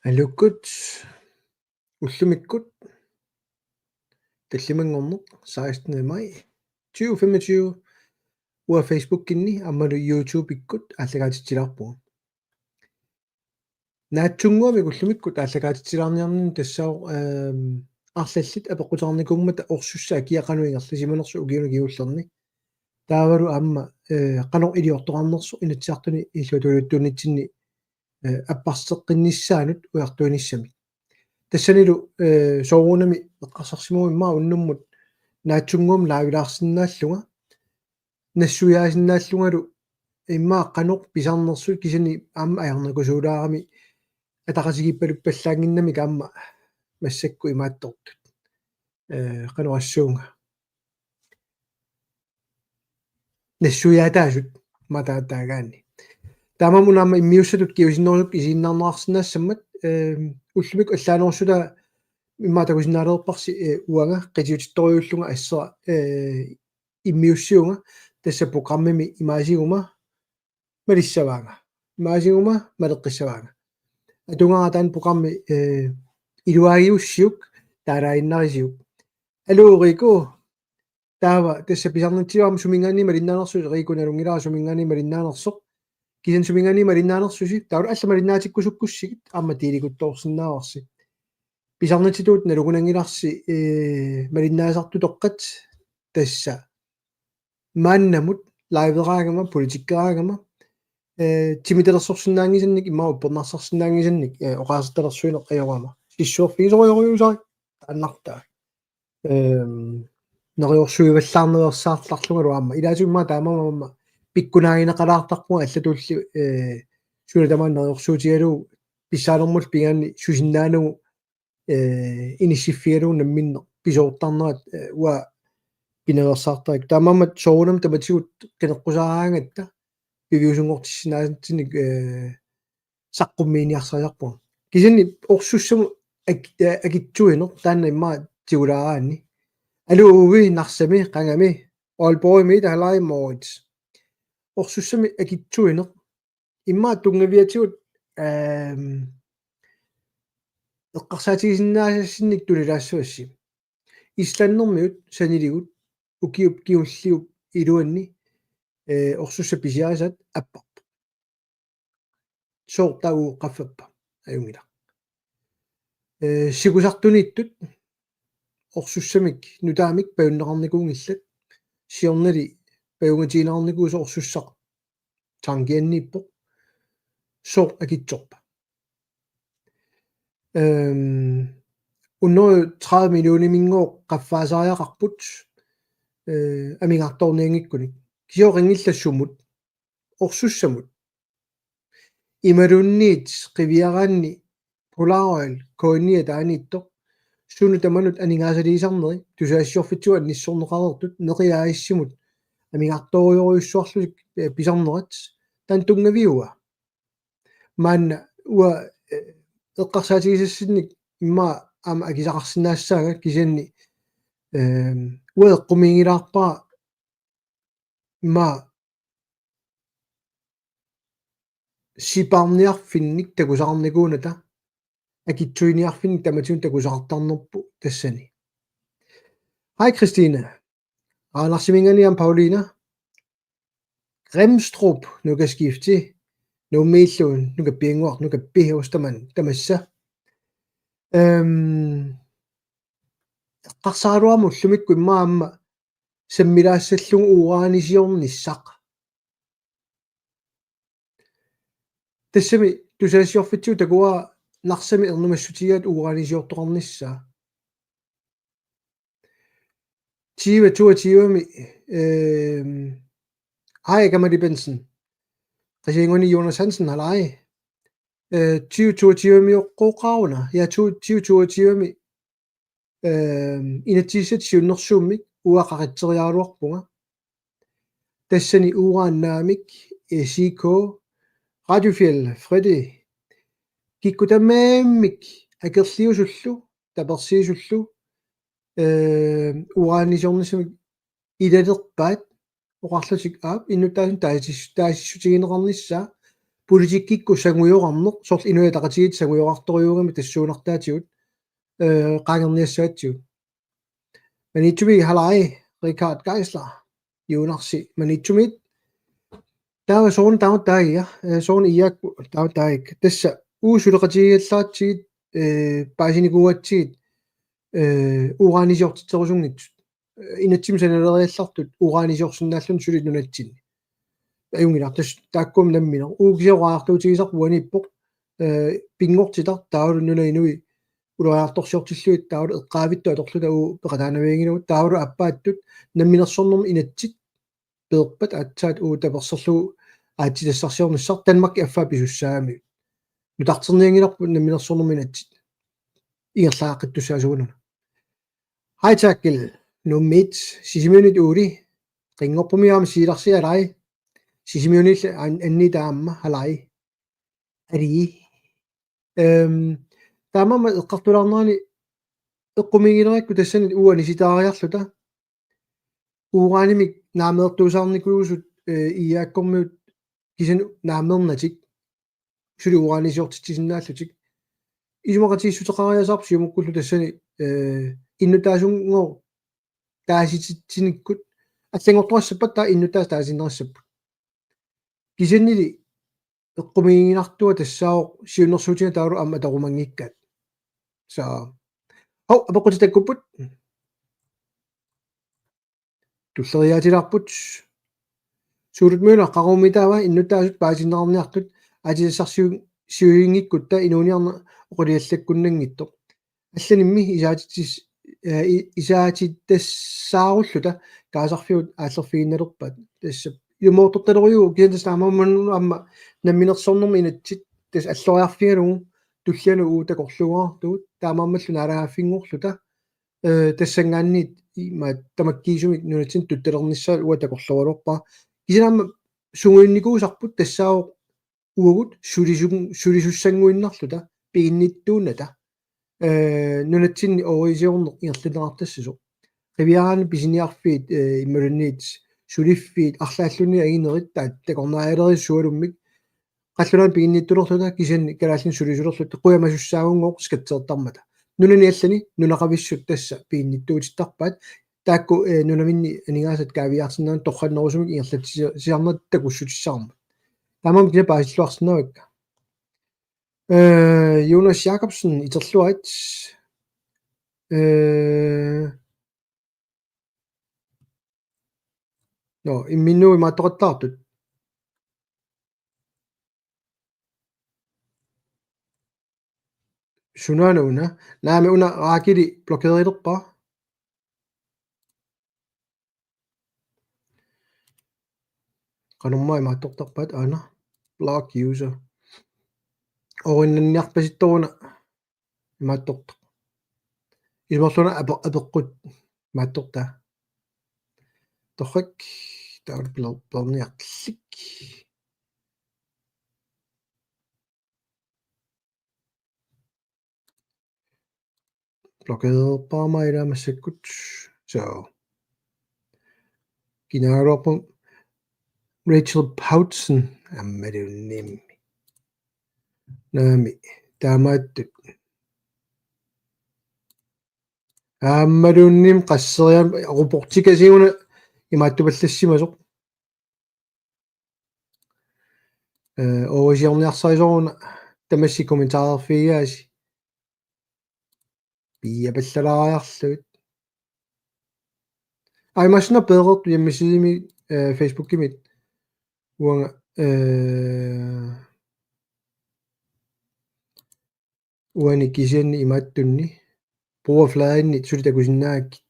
алуккут уллумиккут таллимангорнеқ 16. maj 2025 уа Facebook кинни аммалу YouTube иккут аллагаатитсилаарпуга наатсунгуами уллумиккут аллагаатитсилаарниарнин тассао арлаллит апеққутаарникуммата орсуссаа киақануингерли симанерсу угиуна киуллерни таавалу аама қанор илиортоқарнерсу инатсиартуни иллутулуттунитсинни аппарсеққиннissaанут уяртуиниссами тассанилу соорунами эққарсарсимуиммаа уннуммут наатсунгуум лаавилаарсинааллуга нассуяасинааллугалу иммаа қанор писарнерсут кисани аама аярнакусуулаарами атақасигиппалуппаллаангиннами каама массакку имааттортут қанорассуунга нассуяатаасут матаатаагаани таамамунаама иммиуссатут киусиннерсуп исииннаарнеарсинаассаммат уллумик аллаанерсула иммаатакусинаалерпарси уага қитиутитториуллунга ассера иммиуссиунга тасса программими имаасигума малиссаваага имаасигума малеққиссаваага атунгаратаан программи илуагиуссиук таалаиннарисиук алуурику таава тасса писарнатсиуарма сумингаани малиннаанерсу рикуналунгилаа сумингаани малиннаанерсоқ кисан сумингаани малиннаанерсуси таавал алла малиннаатиккусуккуссигит аама тииликуттоорсинааварси писарнатситуут налугунангиларси малиннаасарту тоққат тасса мааннамут лайвераагама политиккераагама тимителерсорсинаангисанник имаа уппернарсарсинаангисанник оқаасатталерсуинеқ аёрама иссуорфигисориориусари аннартаа нериорсуиваллаарнеерсаарларлунгалу аама илаасуиммаа таамамама пиккунаагинеқалаартарпуга аллатулли суна тамаан нериорсуутигалуу писсаалермул пигаани сусиннаанагу иниссиффигалуу намминне писоортарнерат уа пинерсаартарик таамамат соорунам таматигут канеққусаараангатта пивиусунгортиссинаасатсиник саққуммииниарсариарпуга кисани орсуссаму акитсуинер таанна иммаа тигулаараанни алууви нарсами қангами олбоими талай моит орсуссами акитсуинер иммаа тунгавиатигут эққарсаатигисиннаасассинник тулилаассуасси исланнэрмиут санилигут укиуп киуллиуп илуанни орсусса писиарисат аппарт соортагу қаффаппа аюнгила сигусартунииттут орсуссамик нутаамик пауннеқарникуунгиллат сиорнали паунгатиинаарникуус орсуссақ тангианниппо соор акитсорпа унноо 30 миллиони мингоо qaffaasaariaqarput амингарторниангиккуник кисиорингиллассумут орсуссамут ималунниит qivиараанни polaroil коинниа тааниитто суну таманут анингаасалиисарнери тусаассиорфитсуа ниссорнеқарертут неқиааиссимут амингарториориуссуарлусик писарнерат таан тунгавиуа маанна уа эққарсаатигисассинник иммаа аама акисақарсинаассаага кисианни уэққумингилаарпаа иммаа сипаарниарфинник такусаарникууната акитсуиниарфинник таматиун такусаартарнерпу тассани хай Кристина ааларсиминганиам Паулина Grimstrup nu kan skifte nu meilluun nu kan pingor nu kan behøvstaman tamassa qarsaaruamu llumikku immaamma sammilaassallungu uuraanisiornissaq tassami tusaasiorfitsu takua narsami ernumassutigaat uuraanisiortoqarnissaa Tiva mi hej Gamali Benson qasiinguni Jonas Hansen halai 2022 mi oqqooqaaruna ja 2022 mi inatisat siunnersuummik uaqaqatseriaaluarpunga tassani uuraannaamik SIK Radiofjell Freddy kikkutamaamik akerliusullu tapersiisullu uuraanisiornisumik ilalerpaat oqarlutik aap innutaasun taasissutigineqarnissaa политиккикку сангуйоqarneq сорл инуятaqatigit сангуйоqartoriугами тассуунартаатигут qaangerniassaatsigut манитсуми халаи Richard Geisler юунарси манитсумит таава соорн таутаагия соорн иякку таутаагик тасса уусулеqatigillaatsigit паасиникуатсигит ураанисиортитсерусунгитсут инатсим саналериаллартут ураанисиорсинааллун сулит нунатсинни аюнгилартас тааккум намминер уугисиораартуутигисарпу аниппоq пингортитар таавалу нуна инуи улориарторсиортиллуит таавалу эққаавитту аторлута уу пеқатаанаавигинагут таавалу аппааттут намминерсорнэрми инатсит пеерпат аатсаат уу таперсерлугу аатсилассарсиорнissar Danmark аффаа писуссаами нутартерниангиларпут намминерсорнэрми инатсит иерлааққиттуссаасугунуна хайтаккил нуммит сисимиунит уули qiнгорпумиаама сииларсиалай сисимиунилла анни таамма халай ари таамама эққартулаарнерани эққумигилеракку тассани уани ситаариарлута уураанимик наамеэртуусаарникуусут иааккормиут кисан наамеернатик сули ураанисиортитсиннааллутик исумақатииссутеқариасаарпу сиумуккуллу тассани иннутаасунгоо тааситсиниккут аллагортуассаппат таа иннутаас таасиннерассаппут кисаннили эққумигинартуа тассаоқ сиуннэрсуутига таалу амма тарумангиккаат саа хау апоқутитаккуппут туллериаатиларпут суулут муна қарумитаава иннутаасут паасиннеарниартут атисассарсиу сиуингиккут та инууниарна оқулиаллаккуннангитто алланимми исаатиттассааруллута каасарфиут ааллерфигинналерпаат тасса юмоорторталериу киантастаамамман амма намминерсорнэрми инатсит тас аллориарфигалугу туллиану уутакорлугаартуут таамааммаллу наалагааффингорлута тассангаанниит има тамаккиисумик нунатсин тутталернissaа уатакорлугалуарпаа кисанаама сунгуинникуусарпут тассао уагут сулисуссангуиннарлута пигинниттуунната нунатсинни орисиорнеқ иерлинеартассасо қивиараани писиниарфиит иммалунниит сулиффиит арлааллуни агинерит таат такорнаалерис суалуммик қаллунаан пигинниттулерлута кисанни калааллин сулисулерлут қуямасуссаагунгоо скатсеэртармата нунани аллани нунақависсут тасса пигинниттуутиттарпаат таакку нунаминни анигаасат каавиарсинаан торханнерусумик иерлатсиарнат такуссутиссаарма тамам кина паасиллуарсинавакка Jonas Jacobsen итерлуат но имминнуи мааттоқаттаартут сунааnuuna наами уна раакили блокерилерпаа qanummaa maattortarpaat aana block user ориннарпаситторуна маатторта имерлуна апеққут маатторта торрак таал блорниартиллик блокерпаамаилаамассаккут соо кинаарорпум Rachel Pautsen аммалуннимми наами таамааттут ааммалунним qasseriam рупортикасигуна имааттупаллассимасоқ орисиорниарсарисоруна тамасси комментаарфигааси пиапаллалаариарлугит аймасна пеэрту яммисими Facebook-кимит уанга уани кисианни имааттунни пуафлаанни сулитакусиннааккит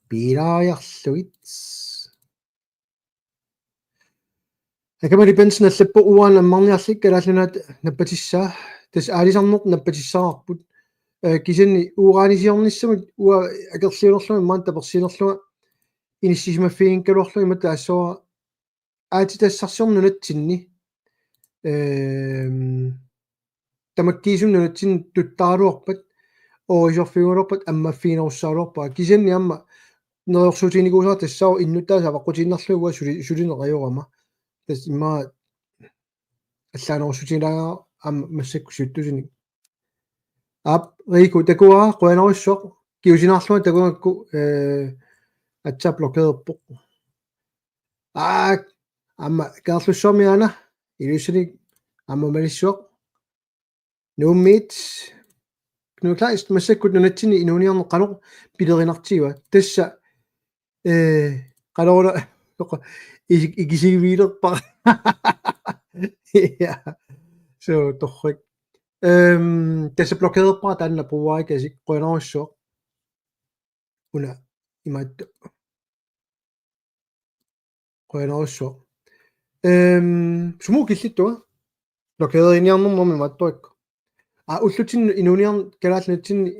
пилаариарлугит акамали пенсен аллаппу уаан аммарниарлик калааллунаат наппатиссаа тас аалисарнерт наппатиссаарпут кисианни уурааnisиорниссамут уа акерлиунерлуми маан таперсинерлуга иниссисимаффигинкалуарлуги мата ассуа аатитассарсиорнунатсинни тамаккиисум нунатсин туттааралуарпат орисорфигулерпат аммаффигинеруссаалуарпаа кисианни амма нерерсуутиникуусаар тассаа иннутаас аваққутииннарлугуа сулинеқайорама тас имма аллаанерусутилаагаа массакку суттусини ап рику такуа qoinaruissoq kiusinarluma takuangakku atsa blokkeerpo amma kaarlussormiana ilusuni amma malissuaq nuummiit knuklaist massakkut nunatsini inuuniarneq pilerinartiwa tassa qaloruna ikisigiviilerpa ja so torrik tassa blokkeerpa taanna puuarikasik qoinaruissuaq una imaattu qoinaruissuaq sumu killittua blokkeeriniarnernermi mattuakku ullutin inuuniarn kalaalnatsinni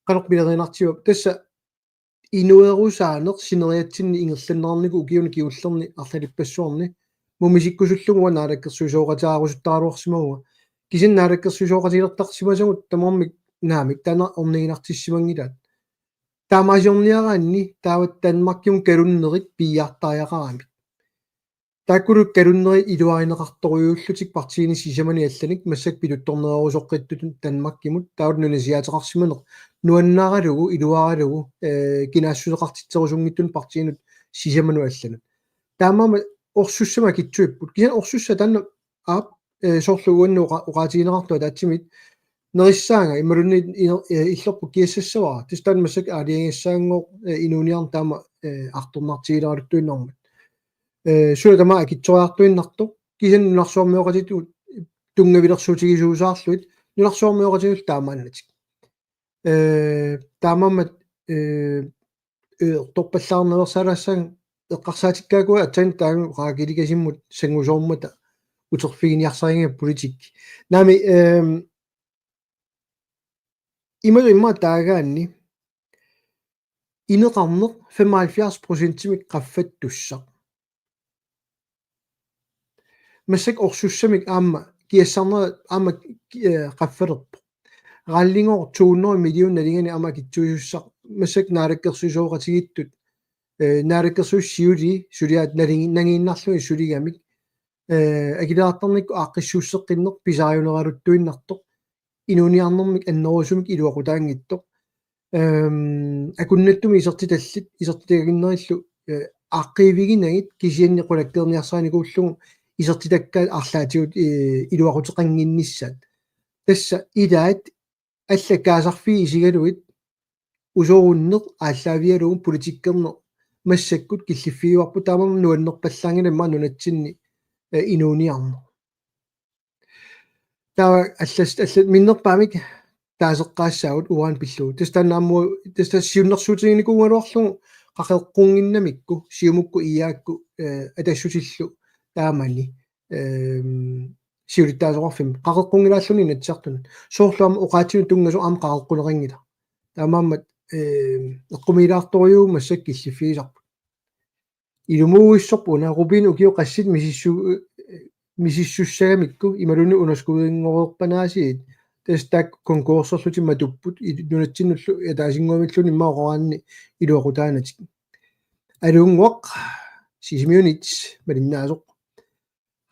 qanoq pilerinartiwa tassa inuerusaaneq sineriatsinni ingerlannerniku ukiuni kiullerni arlalipassuarni mumisikkusullugu naalakkersuisooqataarusuttaaruarsimaguga kisin naalakkersuisooqatilertarsimasagut tamarmik naamik tana orniginartissimangilaat taamaasiorniaraanni taawat Danmarkium kalunnerit piiartaajaqaramik taakkuluk kalunneri iluarineqartoriullutik partiini sisamani allanik massak piluttornerusoqqittutun Danmarkimut taawat nunasiaateqarsimaneq nuannaaralugu iluaralugu kinaassuseqartitserusungittun partiinut sisamanu allanut taamama orsussama kitsuipput kisan orsussa tanna aap soorluguannu uqaatigineqartua taatsimit nerissaanga immalunni illerpu kiassassavara tistaan massak aaliangissaangoq inuuniarn taama artornartigileraluttuinnermat sula tama akitsoriartuinnartoq kisan nunarsuarmioqatitu tungavilersuutigisuusaarluit nunarsuarmioqatinut taamaannatik taamammat torpallaarneversaalassaan eqqarsaatikkaakua atsan taangu qaakilikassimmut sangusoormata uterfiginiarsariinga politik naami imalu imma taagaanni ineqarneq 75%-imik qaffattussaq масsak орсуссамик аама киассарнера аама qaffalерпо рааллингоор 200 миллион налингани аама китсуисуссақ массак наалаккерсуисооqatigиттут наалаккерсуиссиули сулиаат нагииннарлуни сулигамик акилаартарникку ааққиссууссеққиннеқ писариунералуттуиннартоқ инуниарнэрмик аннерусумик илуақутаангиттоқ акуннаттуми исертитагиннериллу ааққиивигинагит кисианни қулаккерниарсааникууллугу исертитакка арлаатигут илуақутеқангиннissaат тасса илаат алла каасарфи исигалуит усооруннеқ ааллаавиалугу политиккернеқ массаккут киллиффигуарпу таамам нуаннерпаллаангилама нунатсинни инууниарне таа аллат миннерпаамик таасеққаассаагут ураан пиллугу тастанаамму тассиуннэрсуутигиникунгалуарлугу qaqeqqunginnamikku siumukku iyaakku atassutillу таамани сиулиттаасоқарфим qaqeqqungilaalluni натсартун соорлуама уqaатигун тунгасу аама qaqeqqunерингила таамааммат эққумилаарторюу массак киллиффигисарпут илумууиссорпу наарубин укио qaссит мисиссуссагамикку ималуни унаскуингоруерпанаасиит тастак конкурсерлути матуппут нунатсиннуллу ятаасингуамиллуни маоқораанни илуақутаанатик алунгоқ сисимиунит малиннаасоқ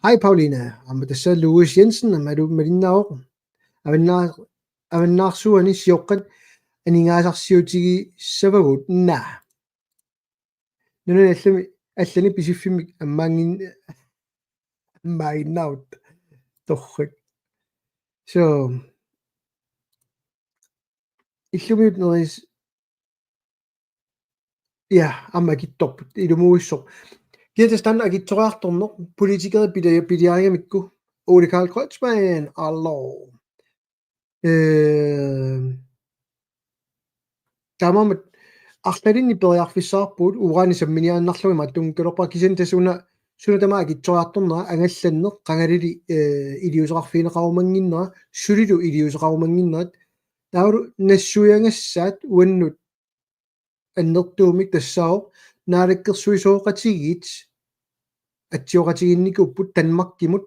Hej Paulina, amma tassa Louis Jensen amalu malinnaoq avannaarsuani sioqqat aningaasarsiutigi savagut na nuna allani pisiffimik ammainnaut torrik so illumit neris ja amma kittorput ilumuissor Kiitos agitsoqartorneq politikeri piliarigamikku Ole Karl Kreutzmann allo tamamat artalinni periarfissaarpuut uuraani samminiaannarlumi mattungkelorpa kisan tasuna tama agitsoqartornera angallanneq qangalili iliuseqarfiineqarumanginnera sulilu iliuseqarumanginnerat taulu nassuiangassaat uannut annertuumik tassaaoq naalakkersuisooqatigit атсиоqatiginnikupпут танмаркимут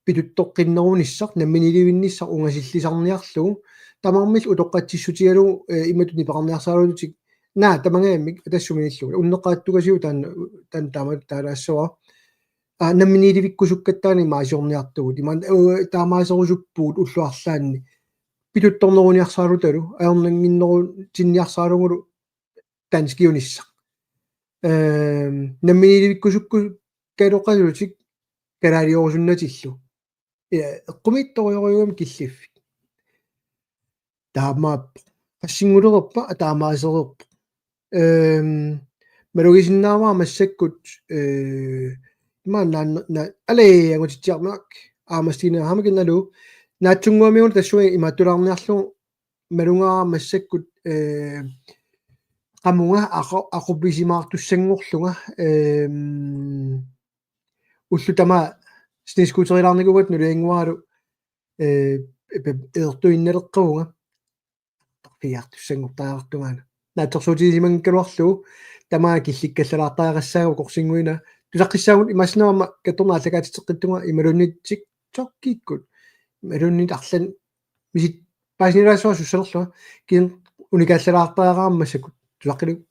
пилуттоққиннерунissaq намминилуиннissaq унgasилlisarniarlugu тамармил утоққатсиссутигалугу иматуни пеқарниарсаалутик наа тамангааммик атассуминиллугу уннеққааттугасиу таан таамат таалаассава намминиливиккусуккаттаани маасиорниартугут имаан таамаасерусуппуут уллуарлаанни питутторнерuniarсаалу талу аернангиннеру тинниарсаалугулу танскиунисса намминиливиккусукку калоқалутик калаалиорусуннатиллу эққумитториориугам киллиффи таамааппо qassingulерпа таамаасерерпо малугисиннаамаа массаккут имааннаанна алеангутитсиармаак аамастинеархамакинналу наатсунгуамиуна тассуи имааттулаарниарлу малунгаараа массаккут qamунга aqupписимаартуссангорлунга уллутама снискутерилаарникугат нулиангуаралу эертуинналеққавунга фиартуссангортариартунгаана наатсорсуутисимангкалуарлу тамаа килликкаллалаартаагассаагу корсингуина тусаққиссаагут имаснерама каторнааллагаатитеққиттунга ималуннитсик соркиккут ималуннит арлан мисит паасинилаасуа суссалерлуа кин уникааллалаартаагааммассакут тусаққилу